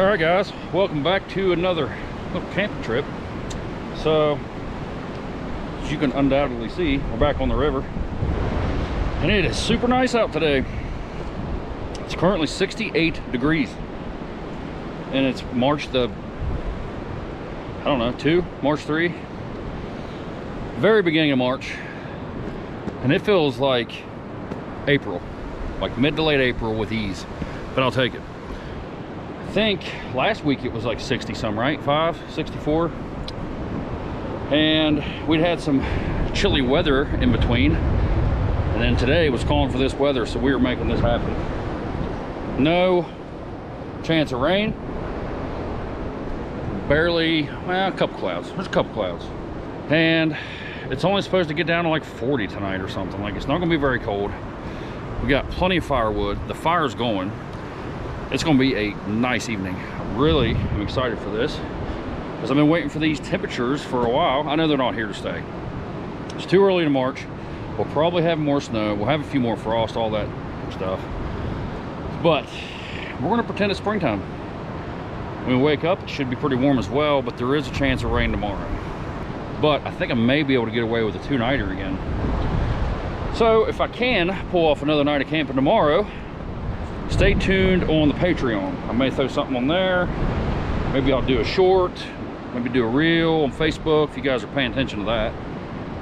Alright guys, welcome back to another little camping trip. So, as you can undoubtedly see, we're back on the river. And it is super nice out today. It's currently 68 degrees. And it's March the, I don't know, March 3. Very beginning of March. And it feels like April. Like mid to late April with ease. But I'll take it. I think last week it was like 60 some, right? 64. And we'd had some chilly weather in between. And then today was calling for this weather, so we were making this happen. No chance of rain. Barely, well, a couple clouds. There's a couple clouds. And it's only supposed to get down to like 40 tonight or something. Like, it's not gonna be very cold. We got plenty of firewood. The fire's going. It's gonna be a nice evening. I really am excited for this because I've been waiting for these temperatures for a while. I know they're not here to stay. It's too early to March. We'll probably have more snow. We'll have a few more frost, all that stuff. But we're gonna pretend it's springtime. When we wake up, it should be pretty warm as well, but there is a chance of rain tomorrow. But I think I may be able to get away with a 2-nighter again. So if I can pull off another night of camping tomorrow, stay tuned on the Patreon. I may throw something on there. Maybe I'll do a short, maybe do a reel on Facebook if you guys are paying attention to that.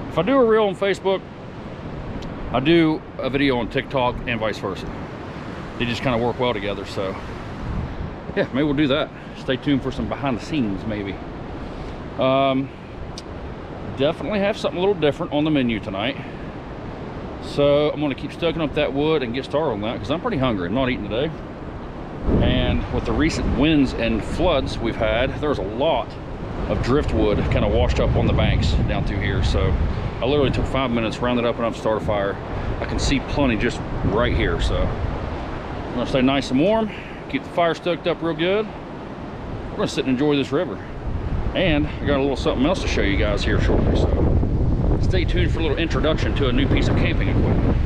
If I do a reel on Facebook, I do a video on TikTok and vice versa. They just kind of work well together, so yeah, maybe we'll do that. Stay tuned for some behind the scenes, maybe. Definitely have something a little different on the menu tonight. So I'm gonna keep stoking up that wood and get started on that because I'm pretty hungry. I'm not eating today. And with the recent winds and floods we've had, there's a lot of driftwood kind of washed up on the banks down through here. So I literally took 5 minutes, rounded up enough to start a fire. I can see plenty just right here. So I'm gonna stay nice and warm, keep the fire stoked up real good. We're gonna sit and enjoy this river. And I got a little something else to show you guys here shortly. So stay tuned for a little introduction to a new piece of camping equipment.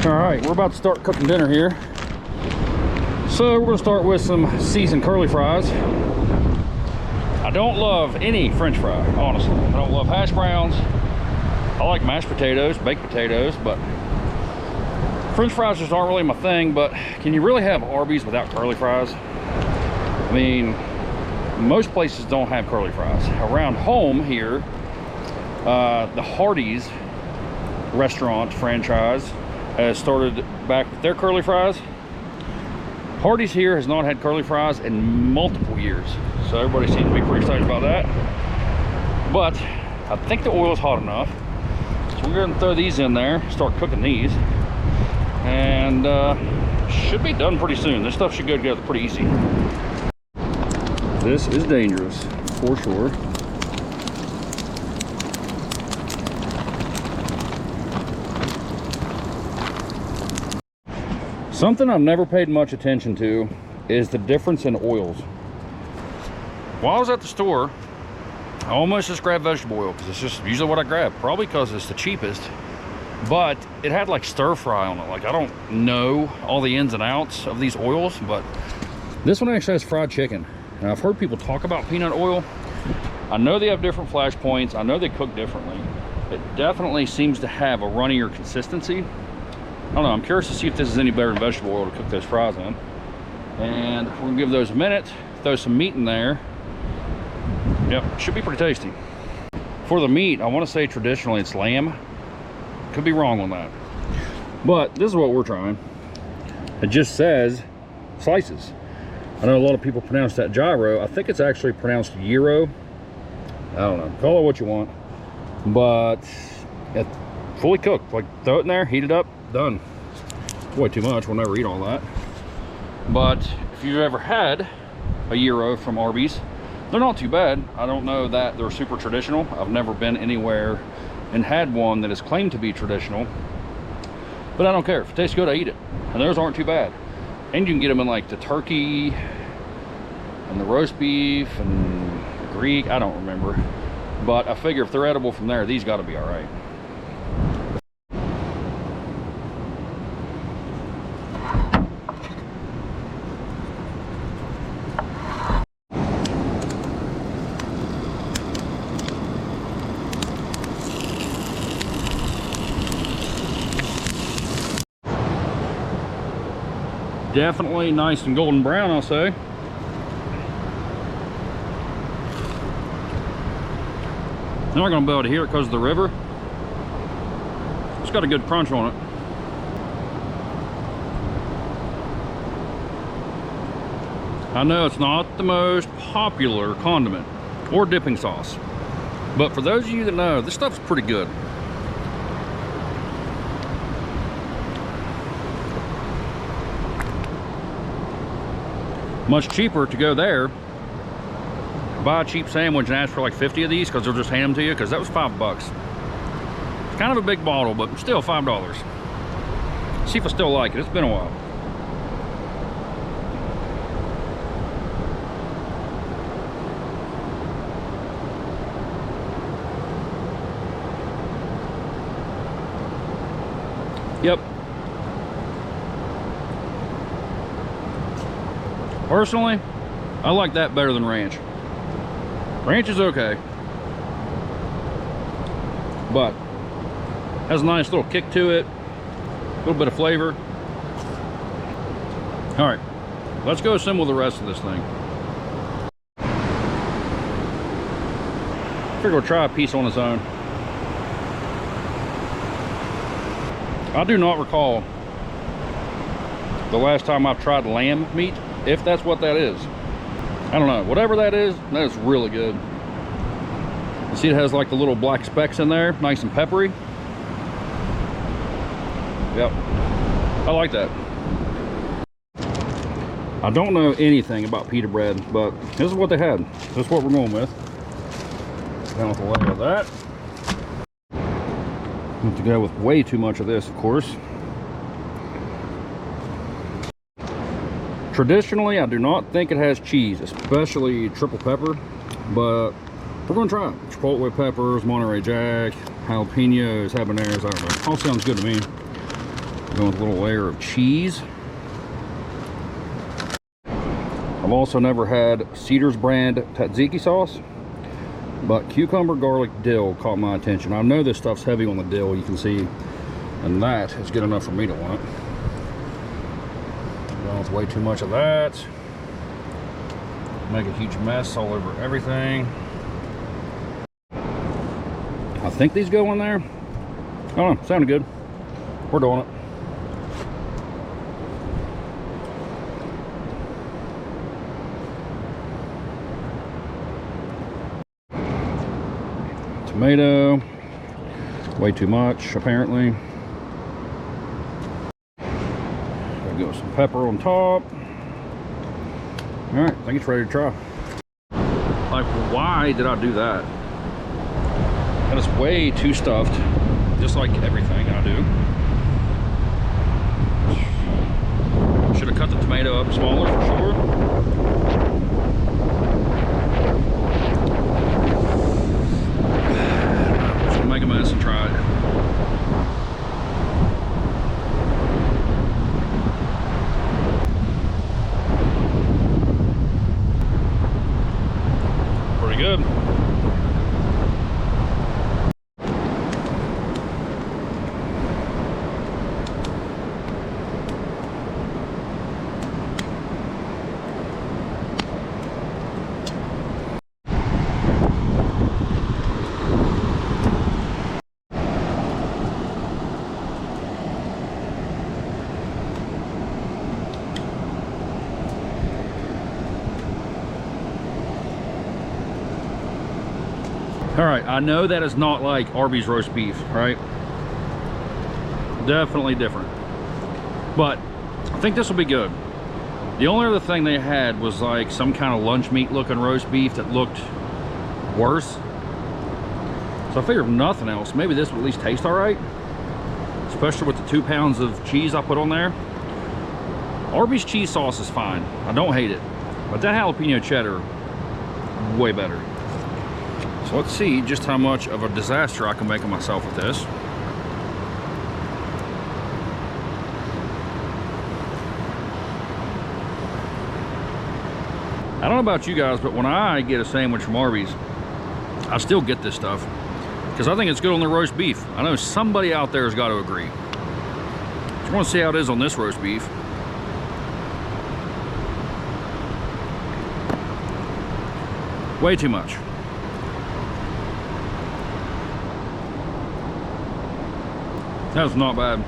All right, we're about to start cooking dinner here. So we're gonna start with some seasoned curly fries. I don't love any French fry, honestly. I don't love hash browns. I like mashed potatoes, baked potatoes, but French fries just aren't really my thing. But can you really have Arby's without curly fries? I mean, most places don't have curly fries. Around home here, the Hardee's restaurant franchise has started back with their curly fries. Hardee's here has not had curly fries in multiple years, so everybody seems to be pretty excited about that. But I think the oil is hot enough, so we're gonna throw these in there, start cooking these, and should be done pretty soon. This stuff should go together pretty easy. This is dangerous for sure. Something I've never paid much attention to is the difference in oils. While I was at the store, I almost just grabbed vegetable oil because it's just usually what I grab, probably because it's the cheapest. But it had like stir fry on it. Like, I don't know all the ins and outs of these oils, but this one actually has fried chicken. And I've heard people talk about peanut oil. I know they have different flash points. I know they cook differently. It definitely seems to have a runnier consistency. I don't know, I'm curious to see if this is any better than vegetable oil to cook those fries in. And we're gonna give those a minute, throw some meat in there. Yep, should be pretty tasty. For the meat, I wanna say traditionally it's lamb. Could be wrong on that. But this is what we're trying. It just says slices. I know a lot of people pronounce that gyro. I think it's actually pronounced gyro. I don't know, call it what you want. But it's fully cooked. Like, throw it in there, heat it up, done. Way too much, we'll never eat all that. But if you've ever had a gyro from Arby's, they're not too bad. I don't know that they're super traditional. I've never been anywhere and had one that is claimed to be traditional, but I don't care. If it tastes good, I eat it. And those aren't too bad. And you can get them in like the turkey and the roast beef and the Greek, I don't remember. But I figure if they're edible from there, these got to be all right. definitely nice and golden brown, I'll say. Not gonna be able to hear it because of the river. It's got a good crunch on it. I know it's not the most popular condiment or dipping sauce, but for those of you that know, this stuff's pretty good. Much cheaper to go there, buy a cheap sandwich and ask for like 50 of these because they'll just hand them to you, because that was $5. It's kind of a big bottle, but still $5. See if I still like it. It's been a while. Yep. Personally, I like that better than ranch. Ranch is okay, but has a nice little kick to it, a little bit of flavor. All right, let's go assemble the rest of this thing. I figure we'll try a piece on its own. I do not recall the last time I've tried lamb meat, if that's what that is. I don't know. Whatever that is really good. You see it has like the little black specks in there, nice and peppery. Yep, I like that. I don't know anything about pita bread, but this is what they had. This is what we're going with. Down with a layer of that. Have to go with way too much of this, of course. Traditionally, I do not think it has cheese, especially triple pepper, but we're gonna try it. Chipotle peppers, Monterey Jack, jalapenos, habaneros, I don't know. All sounds good to me. Going with a little layer of cheese. I've also never had Cedars brand tzatziki sauce, but cucumber, garlic, dill caught my attention. I know this stuff's heavy on the dill, you can see, and that is good enough for me to want it. Going with way too much of that. Make a huge mess all over everything. I think these go in there. I don't know, sounded good. We're doing it. Tomato, way too much apparently. Gotta go with some pepper on top. All right, I think it's ready to try. Like, why did I do that? That is way too stuffed, just like everything I do. Should have cut the tomato up smaller for sure. Make a mess and try it. Pretty good. All right, I know that is not like Arby's roast beef, right? Definitely different. But I think this will be good. The only other thing they had was like some kind of lunch meat looking roast beef that looked worse. So I figured if nothing else, maybe this will at least taste all right. Especially with the 2 pounds of cheese I put on there. Arby's cheese sauce is fine. I don't hate it. But that jalapeno cheddar, way better. So let's see just how much of a disaster I can make of myself with this. I don't know about you guys, but when I get a sandwich from Arby's, I still get this stuff because I think it's good on the roast beef. I know somebody out there has got to agree. Just want to see how it is on this roast beef. Way too much. That's not bad.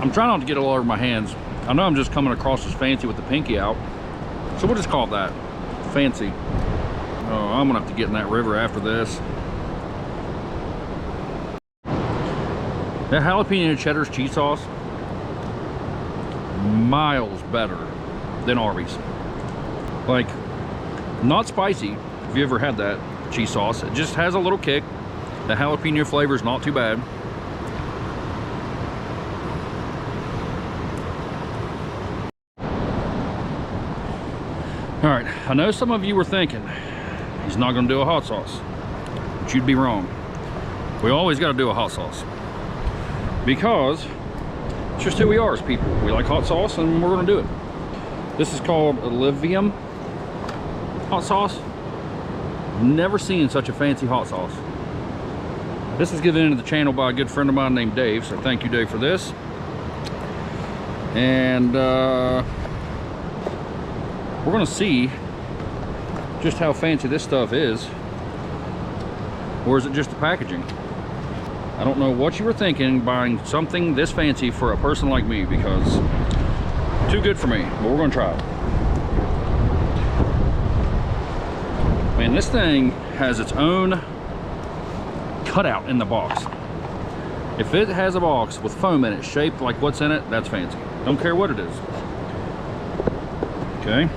I'm trying not to get it all over my hands. I know I'm just coming across as fancy with the pinky out. So we'll just call it that. Fancy. Oh, I'm gonna have to get in that river after this. That jalapeno cheddar's cheese sauce, miles better than Arby's. Like, not spicy. If you ever had that cheese sauce, it just has a little kick. The jalapeno flavor is not too bad. All right, I know some of you were thinking, he's not gonna do a hot sauce, but you'd be wrong. We always gotta do a hot sauce because it's just who we are as people. We like hot sauce and we're gonna do it. This is called Olivium hot sauce. Never seen such a fancy hot sauce. This is given into the channel by a good friend of mine named Dave, so thank you, Dave, for this. And we're gonna see just how fancy this stuff is, or is it just the packaging? I don't know what you were thinking buying something this fancy for a person like me, because too good for me, but we're gonna try it. Man, this thing has its own cutout in the box. If it has a box with foam in it shaped like what's in it, that's fancy. Don't care what it is. Okay.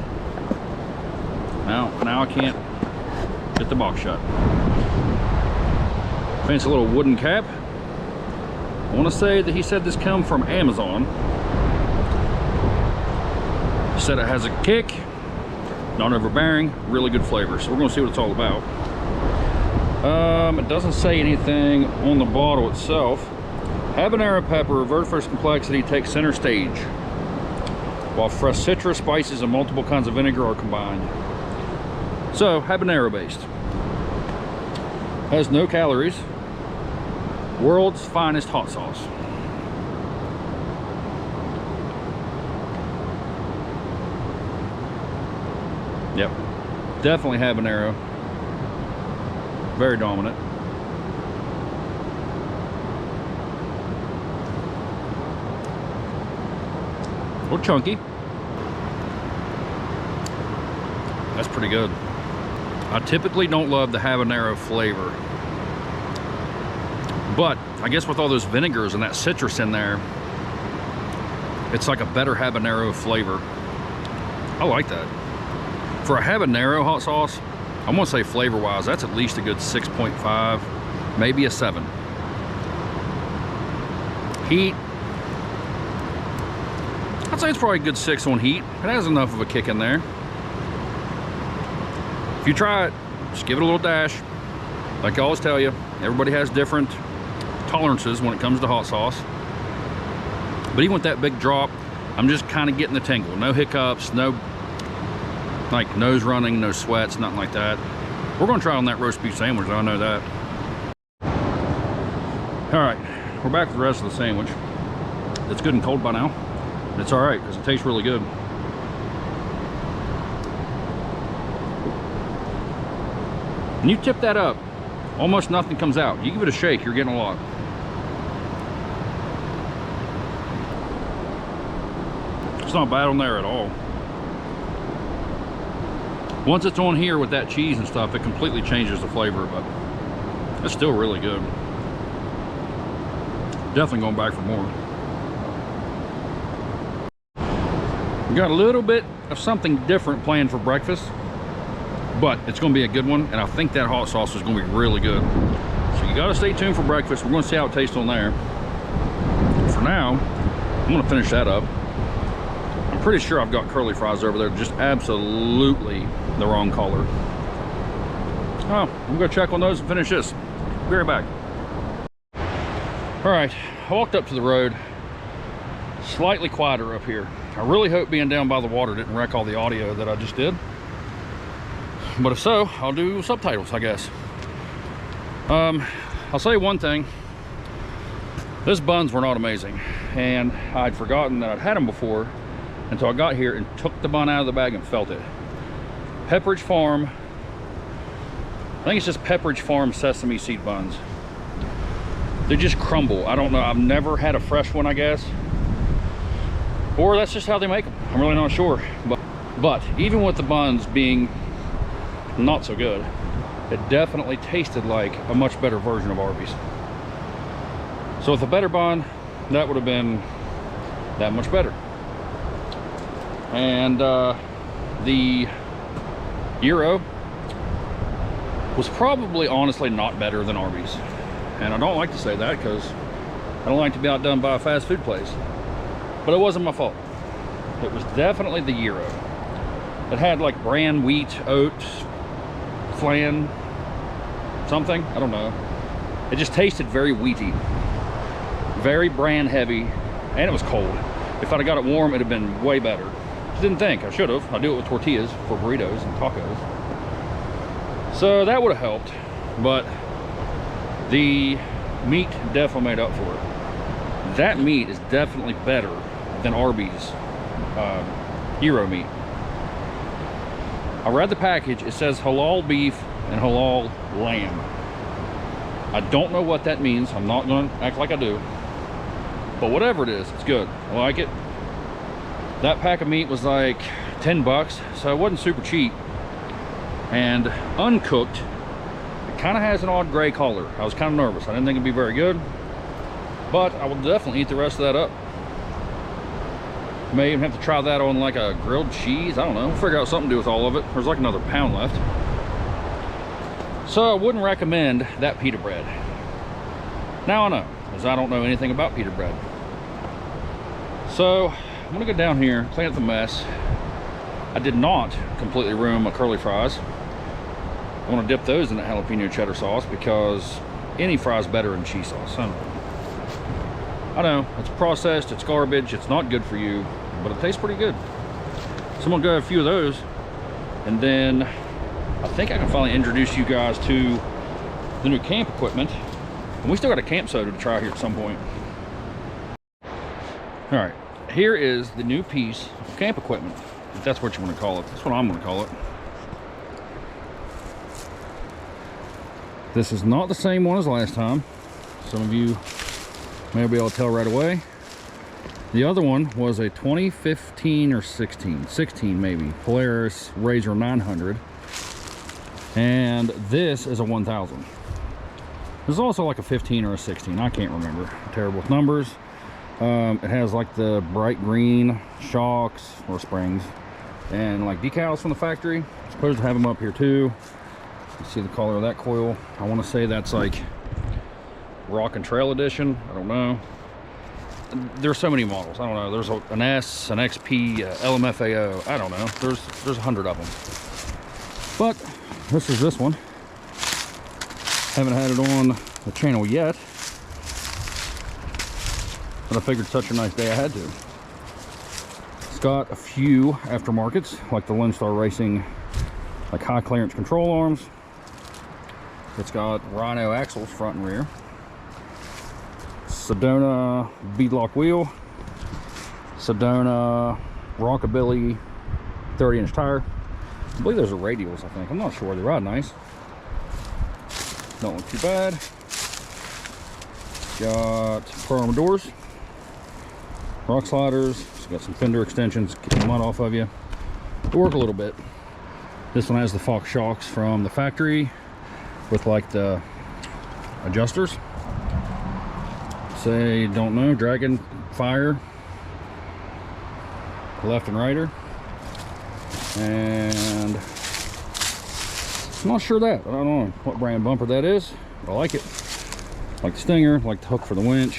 Now I can't get the box shut. Fancy little wooden cap. I want to say that he said this come from Amazon. He said it has a kick, not overbearing, really good flavor. So we're going to see what it's all about. It doesn't say anything on the bottle itself. Habanero pepper, vertiforous complexity takes center stage, while fresh citrus, spices, and multiple kinds of vinegar are combined. So, habanero based. Has no calories. World's finest hot sauce. Yep, definitely habanero. Very dominant. A little chunky. That's pretty good. I typically don't love the habanero flavor, but I guess with all those vinegars and that citrus in there, it's like a better habanero flavor. I like that. For a habanero hot sauce, I'm gonna say flavor wise, that's at least a good 6.5, maybe a 7. Heat, I'd say it's probably a good 6 on heat. It has enough of a kick in there. If you try it, just give it a little dash. Like I always tell you, everybody has different tolerances when it comes to hot sauce. But even with that big drop, I'm just kind of getting the tingle. No hiccups, no like nose running, no sweats, nothing like that. We're gonna try on that roast beef sandwich, I know that. All right, we're back with the rest of the sandwich. It's good and cold by now. It's all right, because it tastes really good. When you tip that up, almost nothing comes out. You give it a shake, you're getting a lot. It's not bad on there at all. Once it's on here with that cheese and stuff, it completely changes the flavor, but it's still really good. Definitely going back for more. We got a little bit of something different planned for breakfast, but it's going to be a good one, and I think that hot sauce is going to be really good. So you got to stay tuned for breakfast. We're going to see how it tastes on there. For now, I'm going to finish that up. I'm pretty sure I've got curly fries over there, just absolutely the wrong color. Oh, I'm going to check on those and finish this. Be right back. All right, I walked up to the road. Slightly quieter up here. I really hope being down by the water didn't wreck all the audio that I just did. But if so, I'll do subtitles, I guess. I'll say one thing. Those buns were not amazing. And I'd forgotten that I'd had them before. until I got here and took the bun out of the bag and felt it. Pepperidge Farm, I think it's just Pepperidge Farm sesame seed buns. They just crumble. I don't know, I've never had a fresh one, I guess. Or that's just how they make them. I'm really not sure. But even with the buns being not so good, it definitely tasted like a much better version of Arby's. So with a better bun, that would have been that much better. And the gyro was probably honestly not better than Arby's. And I don't like to say that because I don't like to be outdone by a fast food place. But it wasn't my fault. It was definitely the gyro. It had like bran, wheat, oats, flan, something, I don't know. It just tasted very wheaty, very bran heavy, and it was cold. If I'd have got it warm, it'd have been way better. Just didn't think, I should have. I do it with tortillas for burritos and tacos. So that would have helped, but the meat definitely made up for it. That meat is definitely better than Arby's gyro meat. I read the package, it says halal beef and halal lamb. I don't know what that means. I'm not going to act like I do. But whatever it is, it's good. I like it. That pack of meat was like 10 bucks, so it wasn't super cheap. And uncooked, it kind of has an odd gray color. I was kind of nervous. I didn't think it'd be very good, but I will definitely eat the rest of that up. May even have to try that on like a grilled cheese. I don't know. We'll figure out something to do with all of it. There's like another pound left. So I wouldn't recommend that pita bread. Now I know, because I don't know anything about pita bread. So I'm gonna go down here, clean up the mess. I did not completely ruin my curly fries. I want to dip those in the jalapeno cheddar sauce because any fry's better than cheese sauce. I know, it's processed, it's garbage, it's not good for you, but it tastes pretty good. So I'm gonna go a few of those, and then I think I can finally introduce you guys to the new camp equipment. And we still got a camp soda to try here at some point. All right, here is the new piece of camp equipment, if that's what you want to call it. That's what I'm going to call it. This is not the same one as last time. Some of you may be able to tell right away. The other one was a 2015 or 16 maybe, Polaris Razor 900. And this is a 1000. There's also like a 15 or a 16, I can't remember. I'm terrible with numbers. It has like the bright green shocks or springs and like decals from the factory. I'm supposed to have them up here too. You see the color of that coil. I want to say that's like Rock and Trail edition. I don't know. There's so many models. I don't know. There's an S, an XP, LMFAO. I don't know. There's 100 of them. But this is this one. Haven't had it on the channel yet, but I figured such a nice day I had to. It's got a few aftermarkets, like the Lone Star Racing, like high clearance control arms. It's got Rhino axles, front and rear. Sedona beadlock wheel. Sedona Rockabilly 30-inch tire. I believe those are radials, I think. I'm not sure. They ride nice. Don't look too bad. Got pro armor doors, rock sliders. It's got some fender extensions, keep the mud off of you. They work a little bit. This one has the Fox shocks from the factory with like the adjusters. Say, don't know, Dragon Fire, left and righter. And I'm not sure that. I don't know what brand bumper that is, but I like it. Like the Stinger, like the hook for the winch.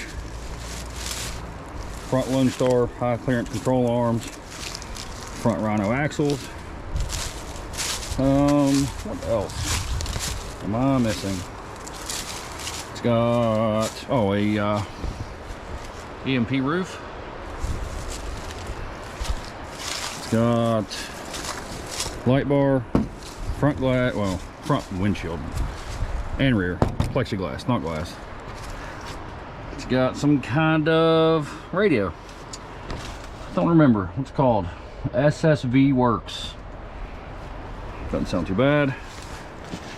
Front Lone Star high clearance control arms. Front Rhino axles. What else am I missing? It's got, oh, a EMP roof. It's got light bar, front glass, well, front windshield and rear plexiglass, not glass. It's got some kind of radio. Don't remember what's it called. SSV Works. Doesn't sound too bad.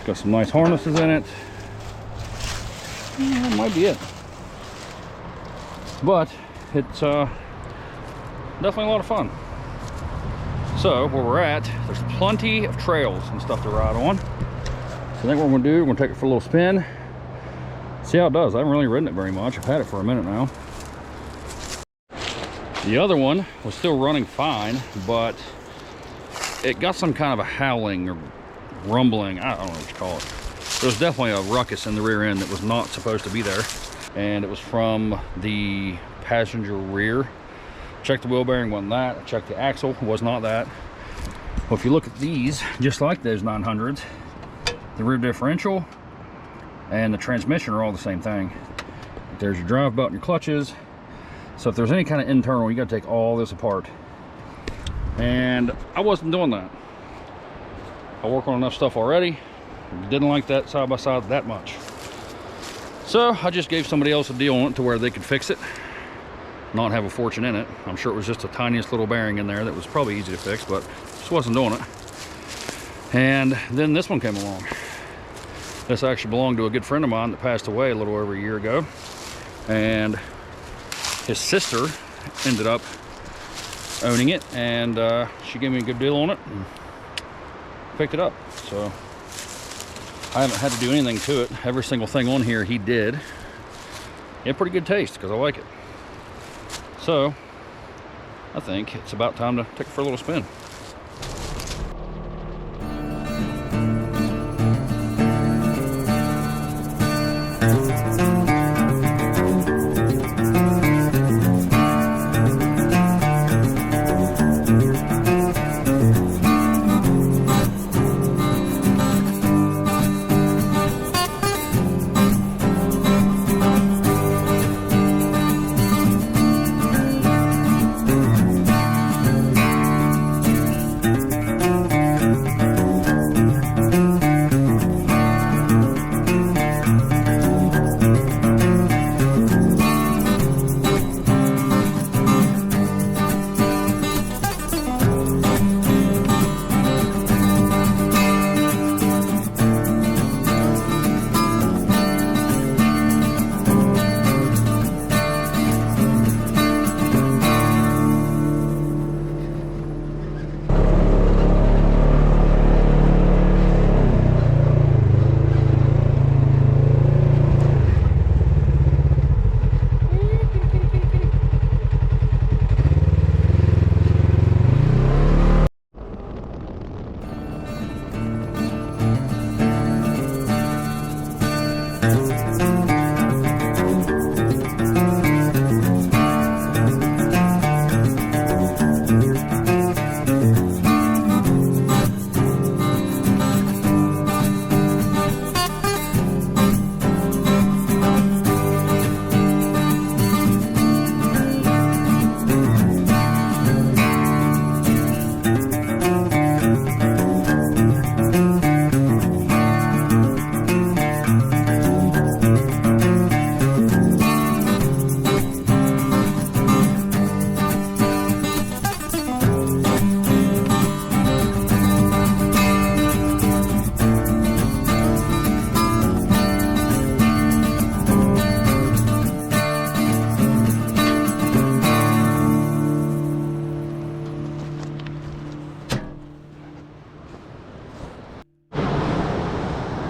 Got some nice harnesses in it. That might be it. But it's definitely a lot of fun. So where we're at, there's plenty of trails and stuff to ride on. So I think what we're gonna do, we're gonna take it for a little spin, see how it does. I haven't really ridden it very much. I've had it for a minute now. The other one was still running fine, but it got some kind of a howling or rumbling. I don't know what you call it. There was definitely a ruckus in the rear end that was not supposed to be there. And it was from the passenger rear. Checked the wheel bearing, wasn't that. I checked the axle, was not that. Well, if you look at these, just like those 900s, the rear differential and the transmission are all the same thing. There's your drive belt and your clutches. So if there's any kind of internal, you got to take all this apart. And I wasn't doing that. I work on enough stuff already. Didn't like that side by side that much. So I just gave somebody else a deal on it to where they could fix it, not have a fortune in it. I'm sure it was just the tiniest little bearing in there that was probably easy to fix, but just wasn't doing it. And then this one came along. This actually belonged to a good friend of mine that passed away a little over a year ago. And his sister ended up owning it, and she gave me a good deal on it and picked it up. So I haven't had to do anything to it. Every single thing on here he did. He had pretty good taste because I like it. So I think it's about time to take it for a little spin.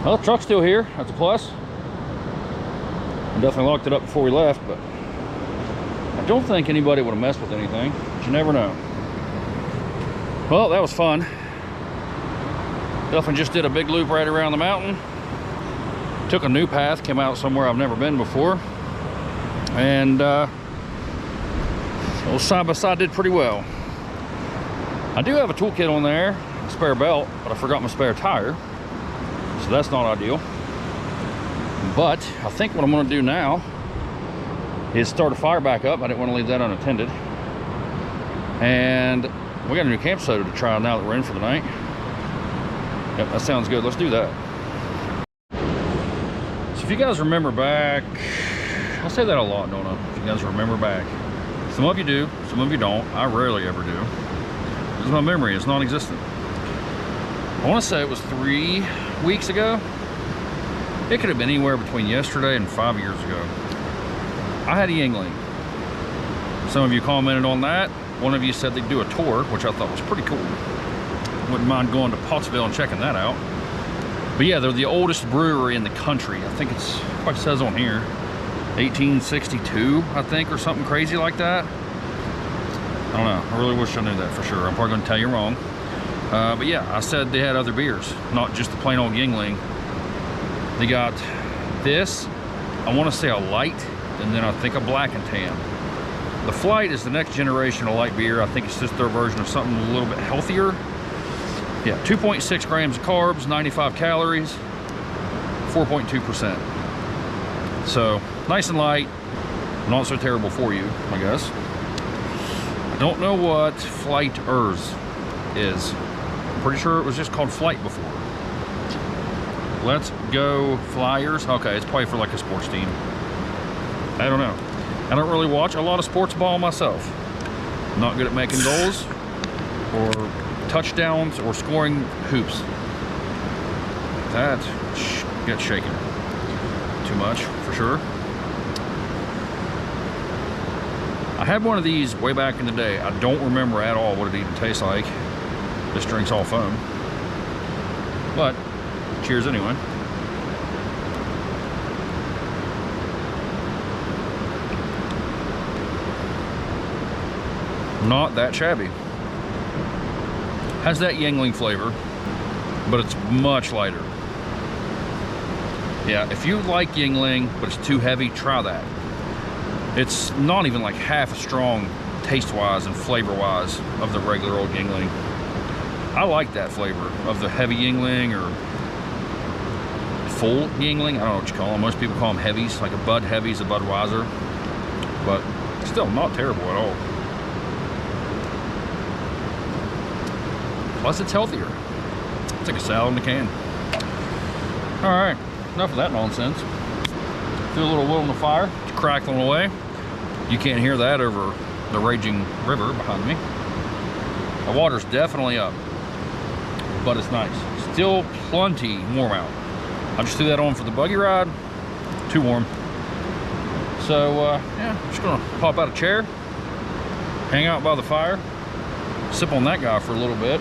Well, the truck's still here. That's a plus. I definitely locked it up before we left, but I don't think anybody would have messed with anything, but you never know. Well, that was fun. Definitely just did a big loop right around the mountain. Took a new path, came out somewhere I've never been before. And little side by side did pretty well. I do have a toolkit on there, a spare belt, but I forgot my spare tire. So that's not ideal. But I think what I'm gonna do now is start a fire back up. I didn't want to leave that unattended. And we got a new camp soda to try now that we're in for the night. Yep, that sounds good. Let's do that. So if you guys remember back, I say that a lot, don't I? If you guys remember back. Some of you do, some of you don't. I rarely ever do. Because my memory is non-existent. I want to say it was 3 weeks ago. It could have been anywhere between yesterday and 5 years ago. I had a Yingling. Some of you commented on that. One of you said they'd do a tour, which I thought was pretty cool. Wouldn't mind going to Pottsville and checking that out. But yeah, they're the oldest brewery in the country. I think it's, what it says on here, 1862, I think, or something crazy like that. I don't know. I really wish I knew that for sure. I'm probably going to tell you wrong. But yeah, I said they had other beers, not just the plain old Yingling. They got this, I want to say a light, and then I think a black and tan. The Flight is the next generation of light beer. I think it's just their version of something a little bit healthier. Yeah, 2.6 grams of carbs, 95 calories, 4.2%. So, nice and light, not so terrible for you, I guess. I don't know what Flighters is. I'm pretty sure it was just called Flight before. Let's Go Flyers. Okay, it's probably for like a sports team. I don't know. I don't really watch a lot of sports ball myself. Not good at making goals or touchdowns or scoring hoops. That gets shaken too much for sure. I had one of these way back in the day. I don't remember at all what it even tastes like. This drink's all foam. But cheers anyway. Not that shabby. Has that Yingling flavor, but it's much lighter. Yeah, if you like Yingling, but it's too heavy, try that. It's not even like half as strong taste-wise and flavor-wise of the regular old Yingling. I like that flavor of the heavy Yingling or full Yingling. I don't know what you call them. Most people call them heavies, like a Bud Heavy's a Budweiser, but still not terrible at all. Plus it's healthier. It's like a salad in a can. All right, enough of that nonsense. Threw a little wood on the fire. It's crackling away. You can't hear that over the raging river behind me. The water's definitely up, but it's nice. Still plenty warm out. I just threw that on for the buggy ride. Too warm. So yeah, I'm just gonna pop out a chair, hang out by the fire, sip on that guy for a little bit.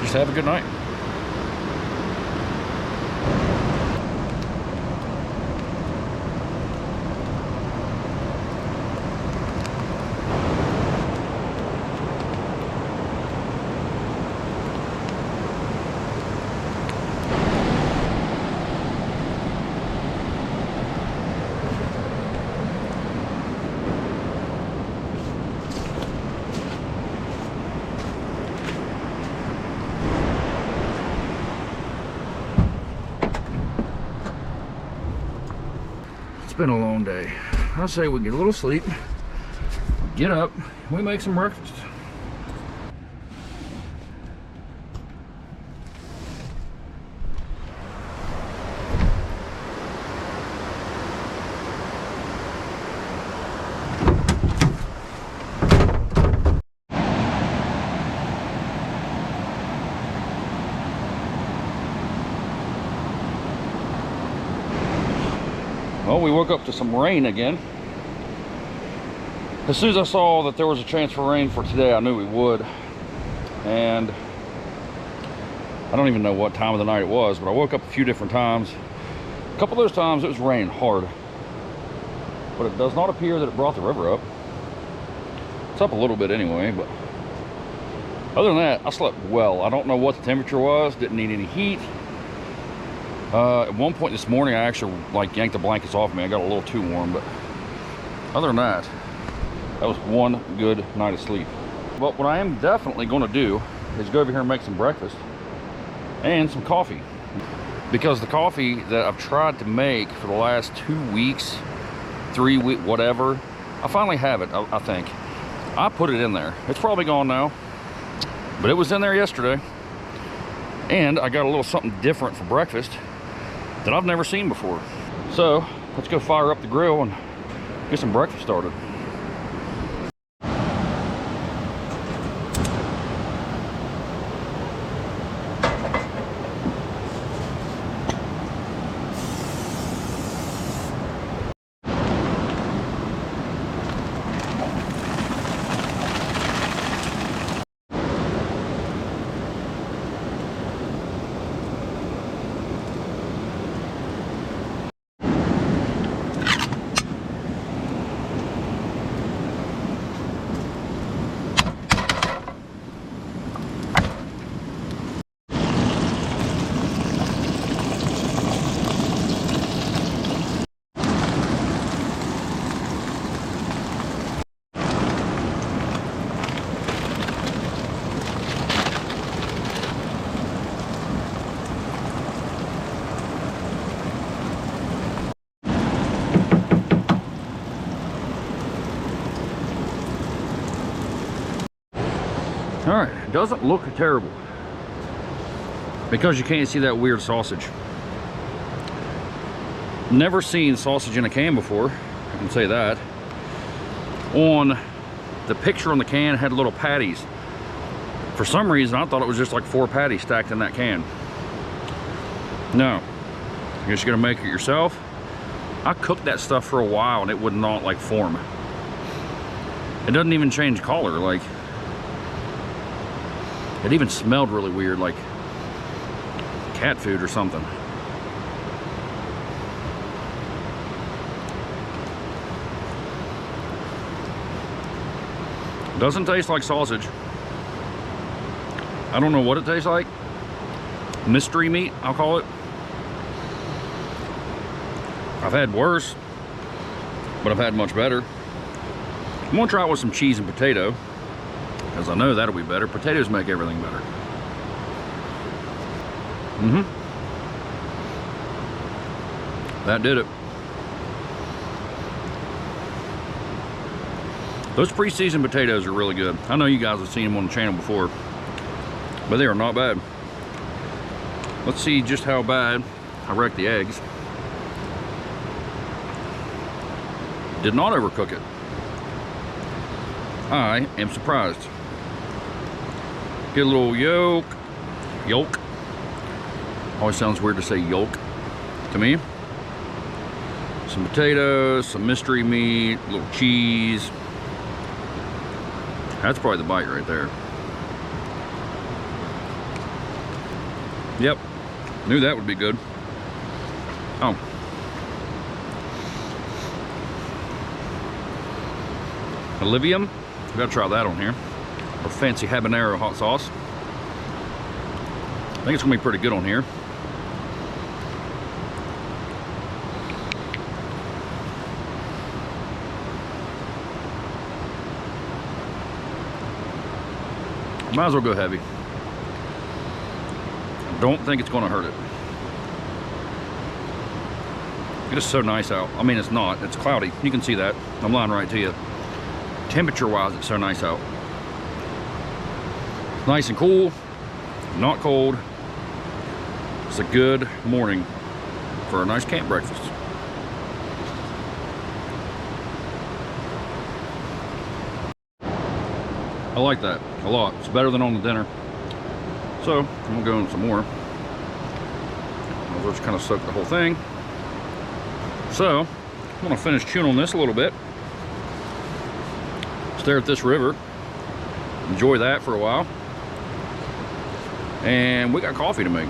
Just have a good night. It's been a long day. I say we get a little sleep, get up, we make some breakfast. Well, we woke up to some rain again. As soon as I saw that there was a chance for rain for today, I knew we would. And I don't even know what time of the night it was, but I woke up a few different times. A couple of those times it was raining hard. But it does not appear that it brought the river up. It's up a little bit anyway, but other than that, I slept well. I don't know what the temperature was, didn't need any heat. At one point this morning, I actually yanked the blankets off me. I got a little too warm, but other than that, that was one good night of sleep. But what I am definitely going to do is go over here and make some breakfast and some coffee. Because the coffee that I've tried to make for the last 2 weeks, 3 weeks, whatever, I finally have it, I think. I put it in there. It's probably gone now, but it was in there yesterday. And I got a little something different for breakfast that I've never seen before. So let's go fire up the grill and get some breakfast started. All right, it doesn't look terrible because you can't see that weird sausage. Never seen sausage in a can before, I can say that. On the picture on the can, it had little patties. For some reason, I thought it was just like 4 patties stacked in that can. No, I guess you're gonna make it yourself. I cooked that stuff for a while and it would not like form. It doesn't even change color, like it even smelled really weird, like cat food or something. Doesn't taste like sausage. I don't know what it tastes like. Mystery meat, I'll call it. I've had worse, but I've had much better. I'm gonna try it with some cheese and potato, because I know that'll be better. Potatoes make everything better. That did it. Those pre-seasoned potatoes are really good. I know you guys have seen them on the channel before, but they are not bad. Let's see just how bad I wrecked the eggs. Did not overcook it. I am surprised. Get a little yolk. Always sounds weird to say yolk to me. Some potatoes, some mystery meat, a little cheese. That's probably the bite right there. Yep, knew that would be good. Oh. Olivium, we gotta try that on here. Or fancy habanero hot sauce. I think it's gonna be pretty good on here. Might as well go heavy. I don't think it's gonna hurt it. It is so nice out. I mean, it's not, it's cloudy. You can see that. I'm lying right to you. Temperature wise, it's so nice out. Nice and cool, not cold. It's a good morning for a nice camp breakfast. I like that a lot. It's better than on the dinner. So I'm gonna go in some more. I'll just kind of soak the whole thing. So I'm gonna finish chewing on this a little bit. Stare at this river. Enjoy that for a while. And we got coffee to make.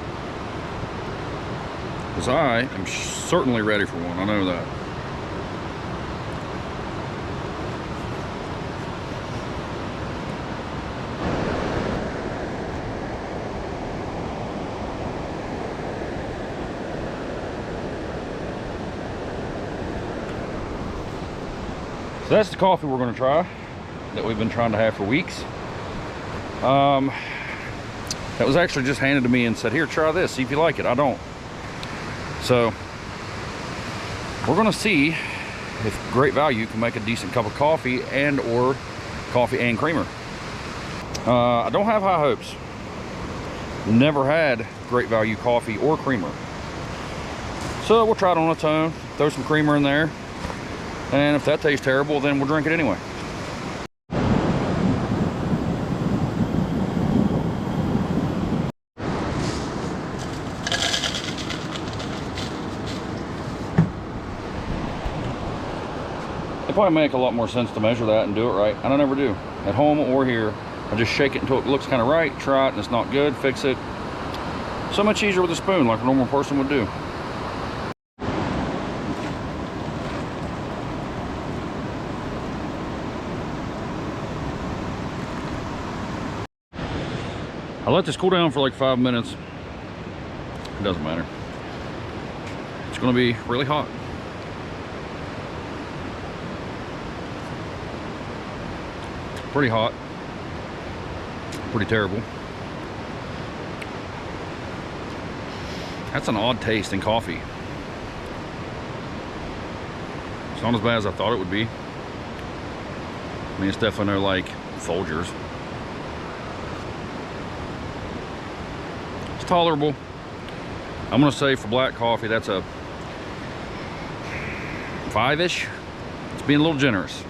Because I am certainly ready for one. I know that. So that's the coffee we're going to try, that we've been trying to have for weeks. That was actually just handed to me and said, here, try this, see if you like it. I don't. So we're going to see if Great Value can make a decent cup of coffee and or coffee and creamer. I don't have high hopes. Never had Great Value coffee or creamer. So we'll try it on its own, throw some creamer in there. And if that tastes terrible, then we'll drink it anyway. It probably make a lot more sense to measure that and do it right. And I never do. At home or here, I just shake it until it looks kind of right, try it, and it's not good, fix it. So much easier with a spoon, like a normal person would do. I let this cool down for like 5 minutes. It doesn't matter. It's gonna be really hot. Pretty hot. Pretty terrible. That's an odd taste in coffee. It's not as bad as I thought it would be. I mean, it's definitely no like Folgers. It's tolerable. I'm gonna say for black coffee, that's a 5-ish. It's being a little generous.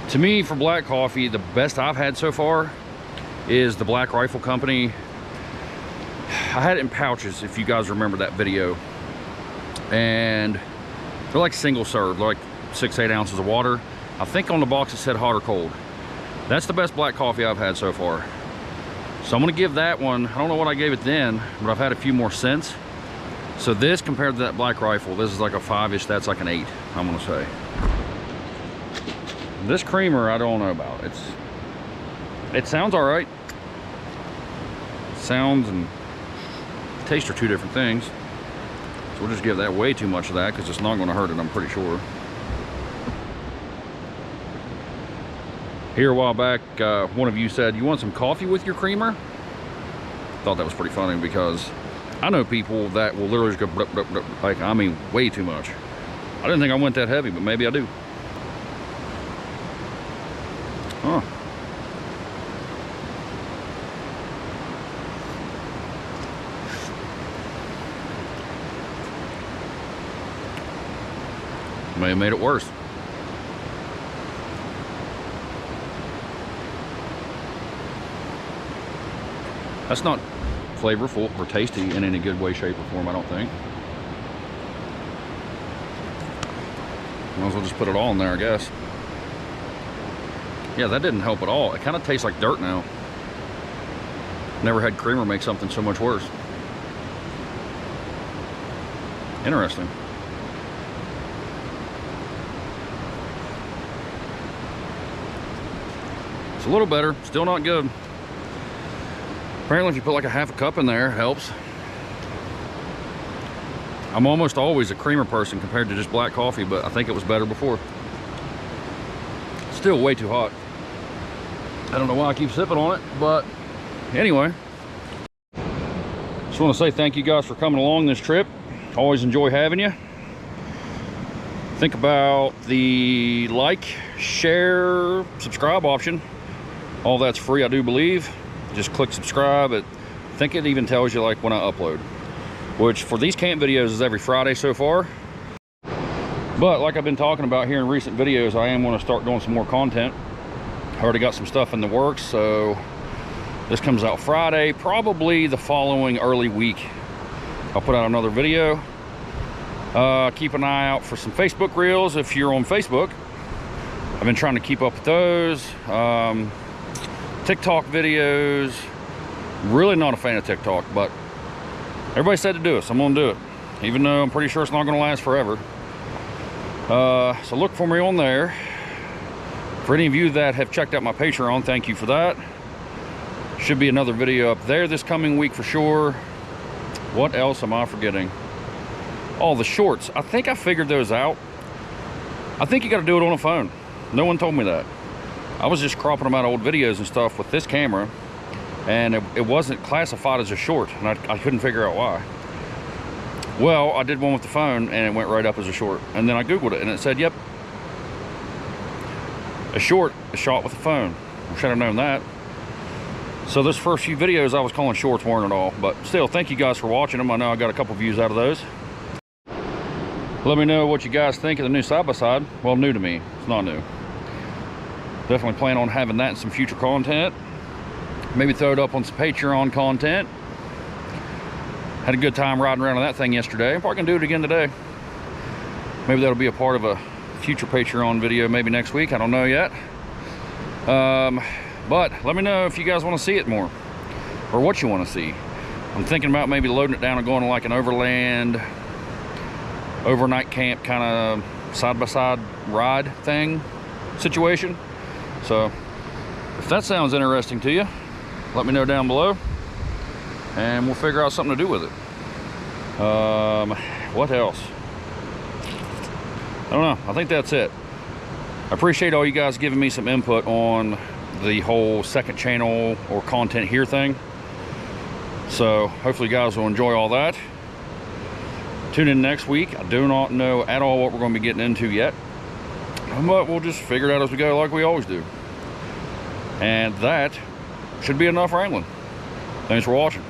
To me, for black coffee, the best I've had so far is the Black Rifle Company. I had it in pouches, if you guys remember that video. And they're like single serve, like 6-8 ounces of water. I think on the box it said hot or cold. That's the best black coffee I've had so far. So I'm gonna give that one, I don't know what I gave it then, but I've had a few more since. So this compared to that Black Rifle, this is like a 5-ish, that's like an 8, I'm gonna say. This creamer, I don't know about. It sounds all right. Sounds and taste are two different things. So we'll just give that way too much of that because it's not gonna hurt it, I'm pretty sure. Here a while back, one of you said, you want some coffee with your creamer? Thought that was pretty funny because I know people that will literally just go blup, blup, blup, like, I mean, way too much. I didn't think I went that heavy, but maybe I do. Huh. May have made it worse. That's not flavorful or tasty in any good way, shape, or form, I don't think. Might as well just put it all in there, I guess. Yeah, that didn't help at all. It kind of tastes like dirt now. Never had creamer make something so much worse. Interesting. It's a little better, still not good. Apparently if you put like a half a cup in there, it helps. I'm almost always a creamer person compared to just black coffee, but I think it was better before. Still way too hot. I don't know why I keep sipping on it, but anyway. Just want to say thank you guys for coming along this trip. Always enjoy having you. Think about the like, share, subscribe option. All that's free, I do believe. Just click subscribe. I think it even tells you like when I upload, which for these camp videos is every Friday so far. But like I've been talking about here in recent videos, I am going to start doing some more content. I already got some stuff in the works, so this comes out Friday, probably the following early week I'll put out another video. Keep an eye out for some Facebook reels if you're on Facebook. I've been trying to keep up with those. TikTok videos, really not a fan of TikTok, but everybody said to do it, so I'm gonna do it, even though I'm pretty sure it's not gonna last forever. So look for me on there. For any of you that have checked out my Patreon, thank you for that. Should be another video up there this coming week for sure. What else am I forgetting? Oh, the shorts. I think I figured those out. I think you got to do it on a phone. No one told me that. I was just cropping them out of old videos and stuff with this camera, and it wasn't classified as a short, and I couldn't figure out why. Well, I did one with the phone, and it went right up as a short. And then I Googled it, and it said, yep, a short is shot with a phone. I should have known that. So those first few videos I was calling shorts weren't at all. But still, thank you guys for watching them. I know I got a couple views out of those. Let me know what you guys think of the new side-by-side. Well, new to me. It's not new. Definitely plan on having that in some future content. Maybe throw it up on some Patreon content. Had a good time riding around on that thing yesterday. I'm probably gonna do it again today. Maybe that'll be a part of a future Patreon video maybe next week. I don't know yet. But let me know if you guys want to see it more, or what you want to see. I'm thinking about maybe loading it down and going to like an overland, overnight camp kind of side-by-side ride thing situation. So if that sounds interesting to you, let me know down below, and we'll figure out something to do with it. What else? I don't know. I think that's it. I appreciate all you guys giving me some input on the whole second channel or content here thing. So hopefully you guys will enjoy all that. Tune in next week. I do not know at all what we're going to be getting into yet, but we'll just figure it out as we go, like we always do. And that should be enough wrangling. Thanks for watching.